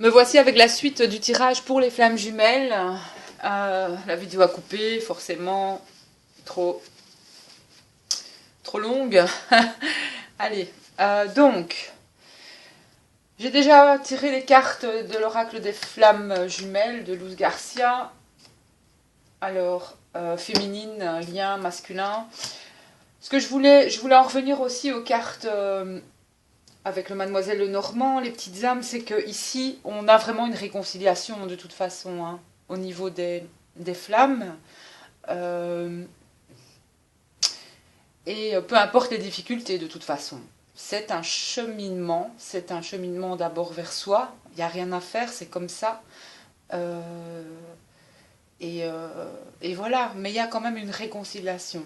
Me voici avec la suite du tirage pour les flammes jumelles. La vidéo a coupé, forcément, trop longue. Allez, donc, j'ai déjà tiré les cartes de l'oracle des flammes jumelles de Luz Garcia. Alors, féminine, lien, masculin. Ce que je voulais en revenir aussi aux cartes avec le Mademoiselle Lenormand, les petites âmes, c'est que ici, on a vraiment une réconciliation de toute façon, hein, au niveau des flammes. Et peu importe les difficultés de toute façon. C'est un cheminement d'abord vers soi. Il n'y a rien à faire, c'est comme ça. Et voilà, mais il y a quand même une réconciliation.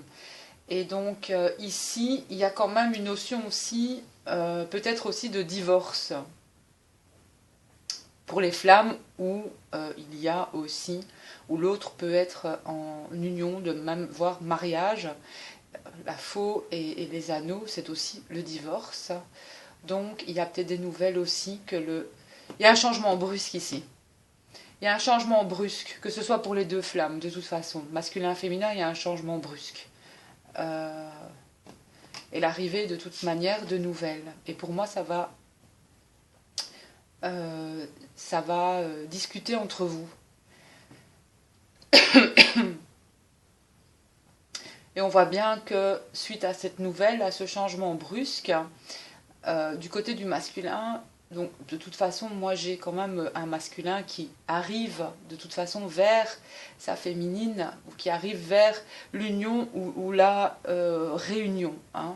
Et donc ici, il y a quand même une notion aussi, peut-être aussi de divorce pour les flammes, où il y a aussi, où l'autre peut être en union, de même, voire mariage. La faux et les anneaux, c'est aussi le divorce. Donc il y a peut-être des nouvelles aussi que il y a un changement brusque ici. Il y a un changement brusque, que ce soit pour les deux flammes, de toute façon. Masculin, féminin, il y a un changement brusque. Et l'arrivée, de toute manière, de nouvelles. Et pour moi, ça va discuter entre vous. Et on voit bien que, suite à cette nouvelle, à ce changement brusque, du côté du masculin, donc de toute façon, moi j'ai quand même un masculin qui arrive de toute façon vers sa féminine, ou qui arrive vers l'union ou la réunion. Hein.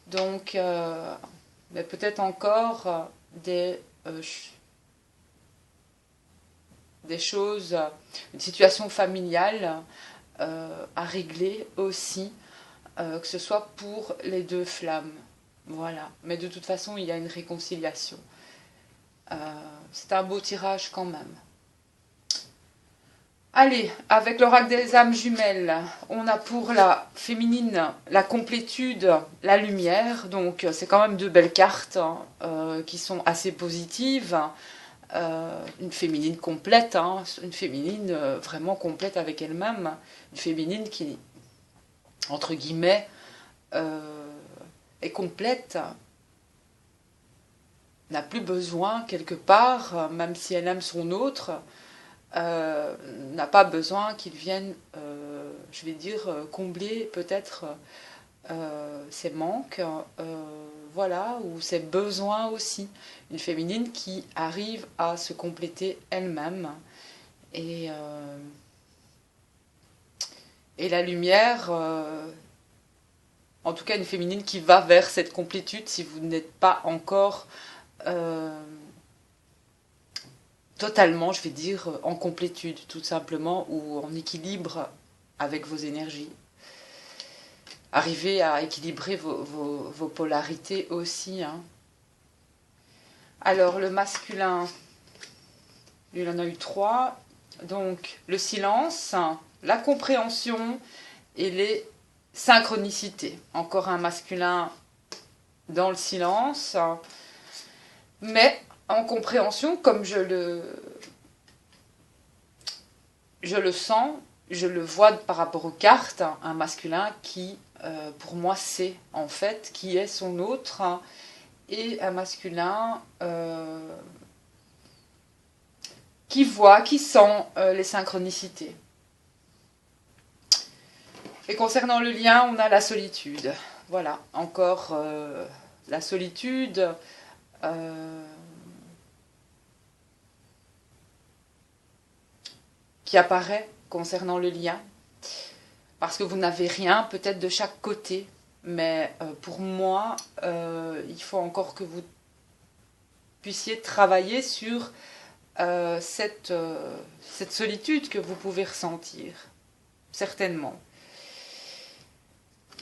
Donc, mais peut-être encore des choses, une situation familiale à régler aussi, que ce soit pour les deux flammes. Voilà. Mais de toute façon, il y a une réconciliation. C'est un beau tirage quand même. Allez, avec l'oracle des âmes jumelles, on a pour la féminine la complétude, la lumière. Donc c'est quand même deux belles cartes qui sont assez positives. Une féminine complète, hein, une féminine vraiment complète avec elle-même. Une féminine qui, entre guillemets, est complète, n'a plus besoin quelque part, même si elle aime son autre, n'a pas besoin qu'il vienne, je vais dire, combler peut-être ses manques, voilà, ou ses besoins aussi. Une féminine qui arrive à se compléter elle-même. Et la lumière, en tout cas une féminine qui va vers cette complétude si vous n'êtes pas encore totalement, je vais dire, en complétude, tout simplement, ou en équilibre avec vos énergies. Arrivez à équilibrer vos polarités aussi. Hein. Alors, le masculin, il en a eu 3. Donc, le silence, la compréhension et les synchronicités. Encore un masculin dans le silence, mais en compréhension, comme je le sens, je le vois par rapport aux cartes, un masculin qui, pour moi, sait en fait qui est son autre, et un masculin qui voit, qui sent les synchronicités. Et concernant le lien, on a la solitude. Voilà, encore la solitude. Qui apparaît concernant le lien, parce que vous n'avez rien peut-être de chaque côté, mais pour moi, il faut encore que vous puissiez travailler sur cette solitude que vous pouvez ressentir, certainement.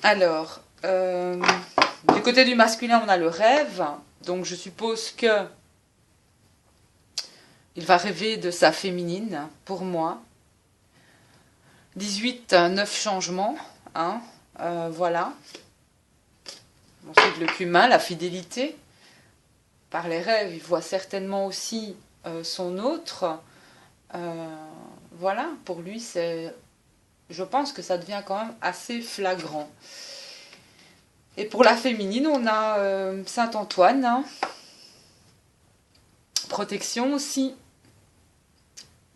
Alors, du côté du masculin, on a le rêve, donc je suppose que il va rêver de sa féminine, pour moi. 18, 9 changements. Hein, voilà. Ensuite, le cumin, la fidélité. Par les rêves, il voit certainement aussi son autre, voilà, pour lui, je pense que ça devient quand même assez flagrant. Et pour la féminine, on a Saint Antoine, hein. Protection aussi.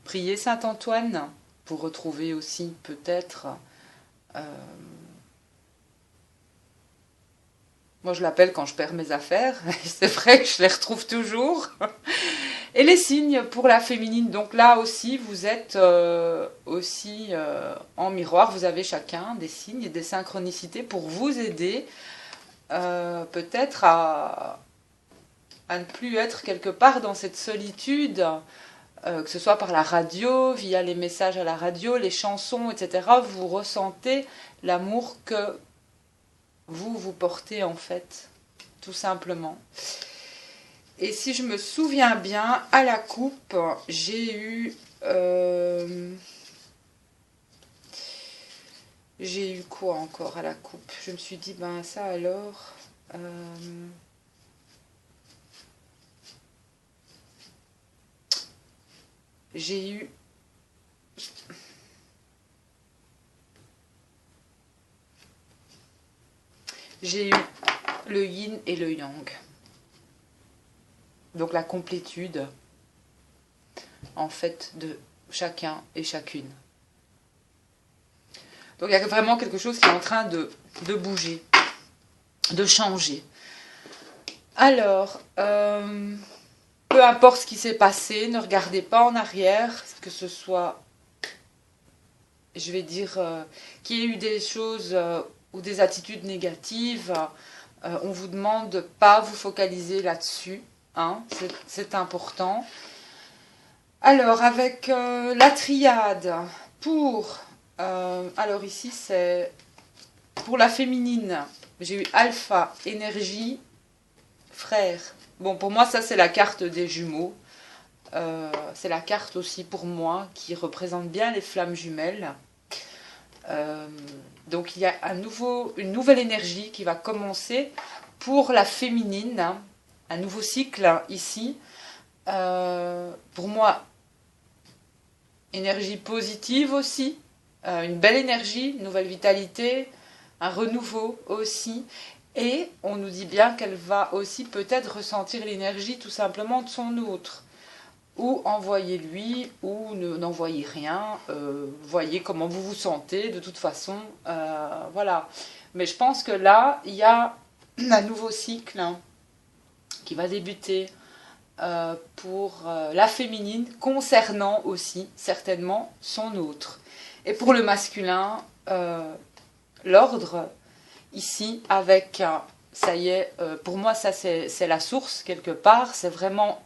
Priez Saint Antoine pour retrouver aussi peut-être... moi je l'appelle quand je perds mes affaires, c'est vrai que je les retrouve toujours. Et les signes pour la féminine, donc là aussi vous êtes aussi en miroir, vous avez chacun des signes et des synchronicités pour vous aider peut-être à ne plus être quelque part dans cette solitude, que ce soit par la radio, via les messages à la radio, les chansons, etc. Vous ressentez l'amour que vous portez en fait, tout simplement. Et si je me souviens bien, à la coupe, j'ai eu... j'ai eu quoi encore à la coupe? Je me suis dit, ben ça alors... j'ai eu... j'ai eu le yin et le yang. Donc la complétude, en fait, de chacun et chacune. Donc il y a vraiment quelque chose qui est en train de bouger, de changer. Alors, peu importe ce qui s'est passé, ne regardez pas en arrière, que ce soit, je vais dire, qu'il y ait eu des choses ou des attitudes négatives. On vous demande de ne pas vous focaliser là-dessus, hein, c'est important. Alors, avec la triade, alors ici, c'est pour la féminine, j'ai eu alpha, énergie, frère. Bon, pour moi, ça, c'est la carte des jumeaux. C'est la carte aussi pour moi qui représente bien les flammes jumelles. Donc, il y a une nouvelle énergie qui va commencer pour la féminine, hein, un nouveau cycle ici. Pour moi, énergie positive aussi, une belle énergie, une nouvelle vitalité, un renouveau aussi. Et on nous dit bien qu'elle va aussi peut-être ressentir l'énergie tout simplement de son autre. Ou envoyez-lui, ou n'envoyez rien. Voyez comment vous vous sentez, de toute façon. Voilà. Mais je pense que là, il y a un nouveau cycle, hein, qui va débuter pour la féminine, concernant aussi certainement son autre. Et pour le masculin, l'ordre, ici, avec, ça y est, pour moi, ça c'est la source, quelque part, c'est vraiment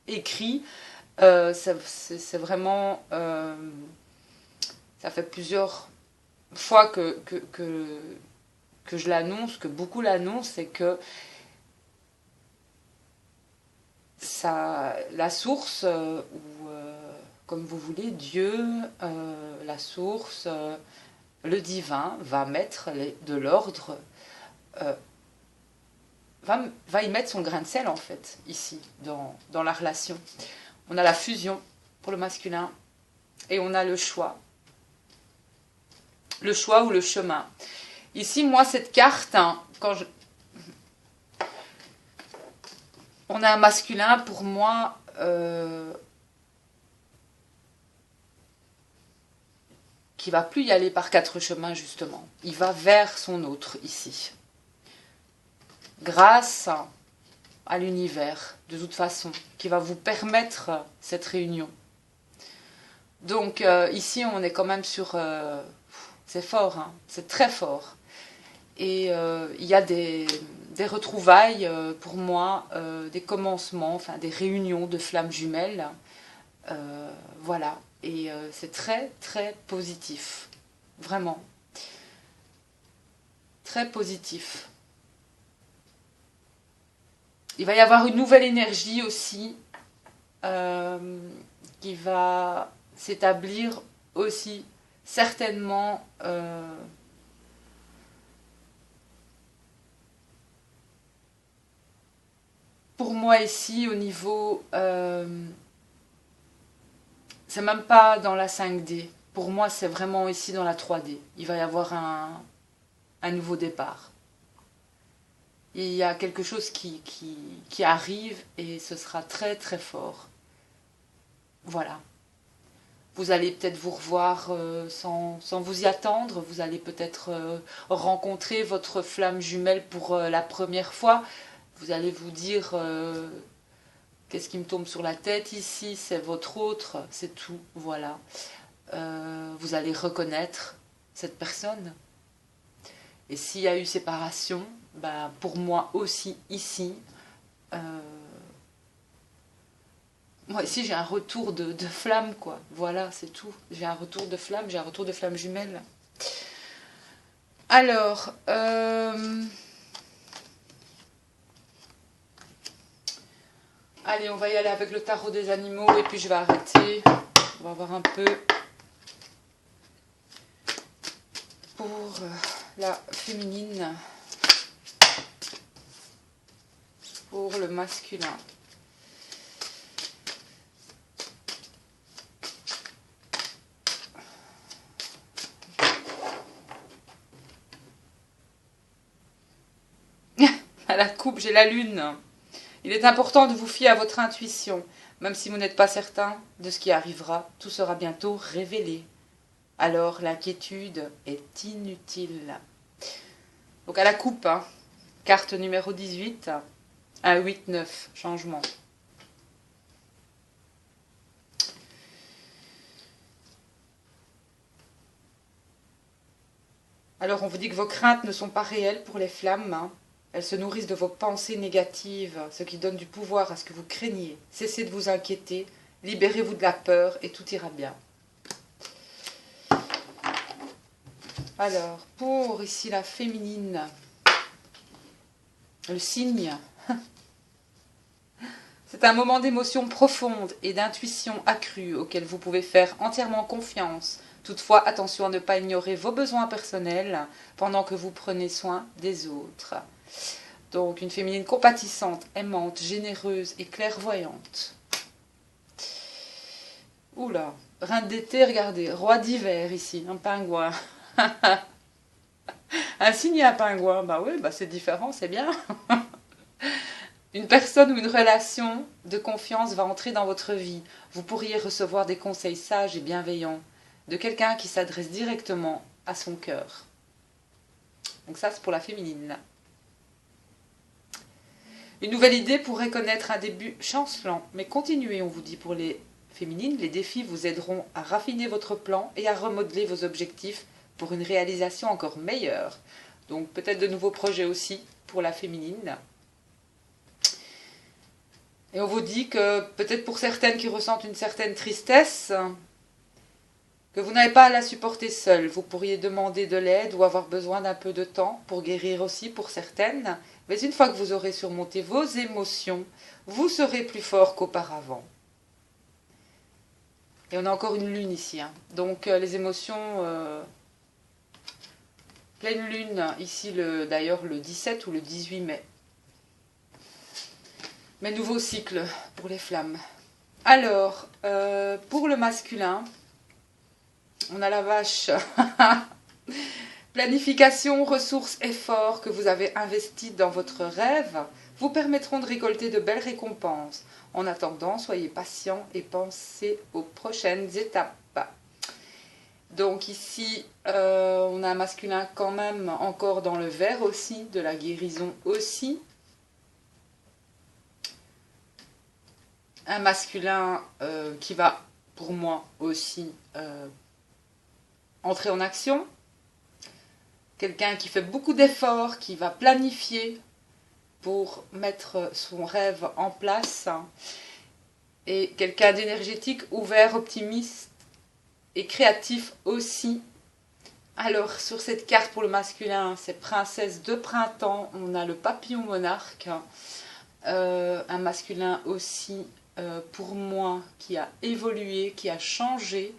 écrit, c'est vraiment, ça fait plusieurs fois que je l'annonce, que beaucoup l'annoncent, c'est que ça, la source, ou comme vous voulez, Dieu, la source, le divin, va mettre de l'ordre, va y mettre son grain de sel, en fait, ici, dans la relation. On a la fusion pour le masculin, et on a le choix. Le choix ou le chemin. Ici, moi, cette carte, hein, on a un masculin, pour moi, qui va plus y aller par quatre chemins, justement. Il va vers son autre, ici. Grâce à l'univers, de toute façon, qui va vous permettre cette réunion. Donc, ici, on est quand même sur... c'est fort, hein, c'est très fort. Et il y a des retrouvailles, pour moi, des commencements, enfin des réunions de flammes jumelles. Voilà. Et c'est très, très positif. Vraiment. Très positif. Il va y avoir une nouvelle énergie aussi qui va s'établir aussi certainement pour moi ici au niveau c'est même pas dans la 5D. Pour moi, c'est vraiment ici dans la 3D. Il va y avoir un nouveau départ. Il y a quelque chose qui arrive et ce sera très très fort. Voilà. Vous allez peut-être vous revoir sans vous y attendre. Vous allez peut-être rencontrer votre flamme jumelle pour la première fois. Vous allez vous dire qu'est-ce qui me tombe sur la tête ici, c'est votre autre, c'est tout. Voilà. Vous allez reconnaître cette personne. Et s'il y a eu séparation, bah, pour moi aussi ici, moi ici j'ai un retour de flamme, quoi. Voilà, c'est tout. J'ai un retour de flamme, j'ai un retour de flamme jumelle. Alors, allez, on va y aller avec le tarot des animaux et puis je vais arrêter. On va voir un peu pour la féminine, pour le masculin. À la coupe, j'ai la lune. Il est important de vous fier à votre intuition. Même si vous n'êtes pas certain de ce qui arrivera, tout sera bientôt révélé. Alors l'inquiétude est inutile. Donc à la coupe, hein, carte numéro 18, 1, 8, 9, changement. Alors on vous dit que vos craintes ne sont pas réelles pour les flammes, hein. Elles se nourrissent de vos pensées négatives, ce qui donne du pouvoir à ce que vous craignez. Cessez de vous inquiéter, libérez-vous de la peur et tout ira bien. Alors, pour ici la féminine, le cygne. C'est un moment d'émotion profonde et d'intuition accrue auquel vous pouvez faire entièrement confiance. Toutefois, attention à ne pas ignorer vos besoins personnels pendant que vous prenez soin des autres. Donc, une féminine compatissante, aimante, généreuse et clairvoyante. Oula, reine d'été, regardez, roi d'hiver ici, un pingouin. Un cygne et un pingouin, bah oui, bah c'est différent, c'est bien. Une personne ou une relation de confiance va entrer dans votre vie. Vous pourriez recevoir des conseils sages et bienveillants de quelqu'un qui s'adresse directement à son cœur. Donc ça, c'est pour la féminine. Une nouvelle idée pourrait connaître un début chancelant, mais continuez, on vous dit pour les féminines. Les défis vous aideront à raffiner votre plan et à remodeler vos objectifs pour une réalisation encore meilleure. Donc peut-être de nouveaux projets aussi pour la féminine. Et on vous dit que peut-être pour certaines qui ressentent une certaine tristesse, que vous n'avez pas à la supporter seule. Vous pourriez demander de l'aide ou avoir besoin d'un peu de temps pour guérir aussi pour certaines. Mais une fois que vous aurez surmonté vos émotions, vous serez plus fort qu'auparavant. Et on a encore une lune ici, hein. Donc les émotions... pleine lune, ici d'ailleurs le 17 ou le 18 mai. Mais nouveau cycle pour les flammes. Alors, pour le masculin, on a la vache. Planification, ressources, efforts que vous avez investis dans votre rêve vous permettront de récolter de belles récompenses. En attendant, soyez patient et pensez aux prochaines étapes. Donc ici, on a un masculin quand même encore dans le vert aussi, de la guérison aussi. Un masculin qui va, pour moi aussi, entrer en action. Quelqu'un qui fait beaucoup d'efforts, qui va planifier pour mettre son rêve en place. Et quelqu'un d'énergétique, ouvert, optimiste et créatif aussi. Alors, sur cette carte pour le masculin, c'est princesse de printemps. On a le papillon monarque. Un masculin aussi, pour moi, qui a évolué, qui a changé.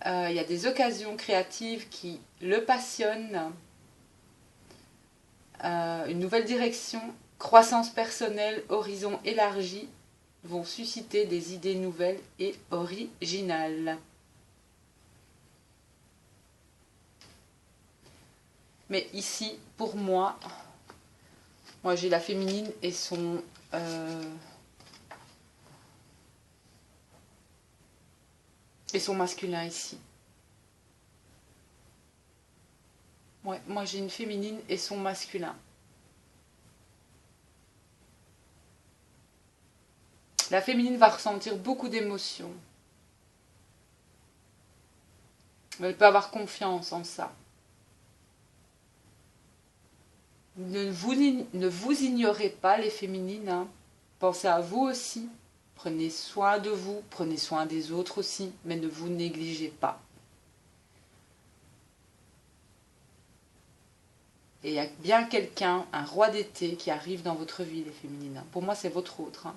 Il y a des occasions créatives qui le passionnent. Une nouvelle direction, croissance personnelle, horizon élargi vont susciter des idées nouvelles et originales. Mais ici, pour moi j'ai la féminine et son masculin ici. Ouais, moi j'ai une féminine et son masculin. La féminine va ressentir beaucoup d'émotions. Mais elle peut avoir confiance en ça. Ne vous ignorez pas les féminines. Hein. Pensez à vous aussi. Prenez soin de vous, prenez soin des autres aussi, mais ne vous négligez pas. Et il y a bien quelqu'un, un roi d'été, qui arrive dans votre vie, les féminines. Pour moi, c'est votre autre. Hein.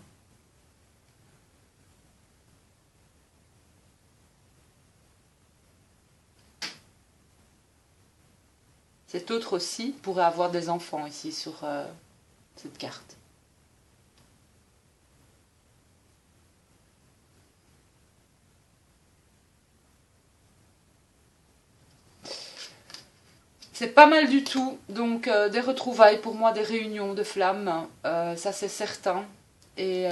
Cet autre aussi pourrait avoir des enfants ici sur cette carte. C'est pas mal du tout, donc des retrouvailles pour moi, des réunions de flammes, ça c'est certain. Et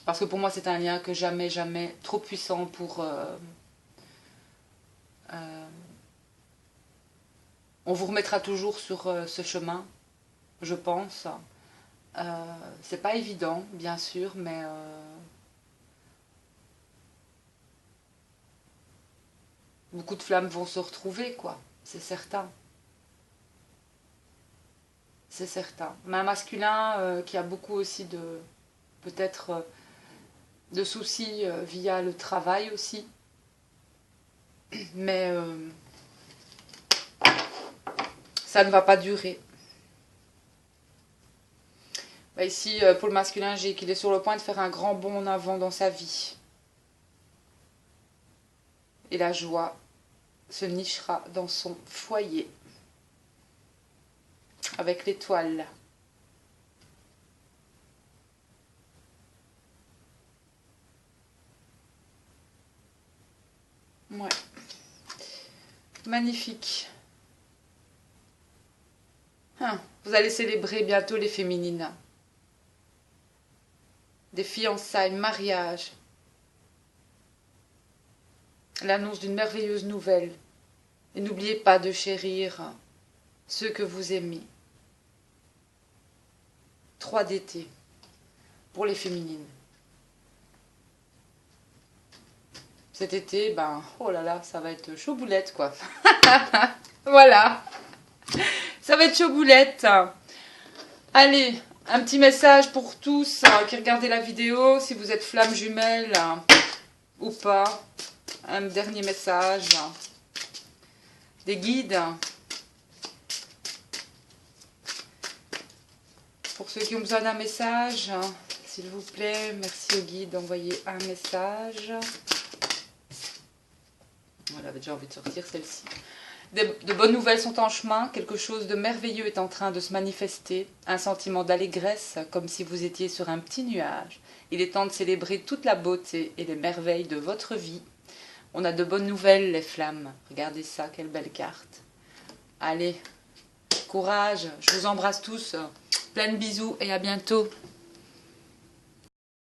parce que pour moi c'est un lien que jamais, trop puissant pour... on vous remettra toujours sur ce chemin, je pense. C'est pas évident, bien sûr, mais... beaucoup de flammes vont se retrouver, quoi. C'est certain. C'est certain. Mais un masculin qui a beaucoup aussi de... peut-être de soucis via le travail aussi. Mais ça ne va pas durer. Bah ici, pour le masculin, j'ai qu'il est sur le point de faire un grand bond en avant dans sa vie. Et la joie se nichera dans son foyer. Avec l'étoile. Ouais. Magnifique. Vous allez célébrer bientôt les féminines. Des fiançailles, mariages. L'annonce d'une merveilleuse nouvelle. Et n'oubliez pas de chérir ceux que vous aimez. 3 d'été pour les féminines. Cet été, ben, oh là là, ça va être chaud boulette, quoi. Voilà. Ça va être chaud boulette. Allez, un petit message pour tous qui regardez la vidéo, si vous êtes flamme jumelle ou pas. Un dernier message. Des guides. Pour ceux qui ont besoin d'un message, s'il vous plaît, merci au guide d'envoyer un message. Voilà, j'ai envie de sortir celle-ci. De bonnes nouvelles sont en chemin, quelque chose de merveilleux est en train de se manifester, un sentiment d'allégresse comme si vous étiez sur un petit nuage. Il est temps de célébrer toute la beauté et les merveilles de votre vie. On a de bonnes nouvelles les flammes, regardez ça, quelle belle carte. Allez, courage, je vous embrasse tous, plein de bisous et à bientôt.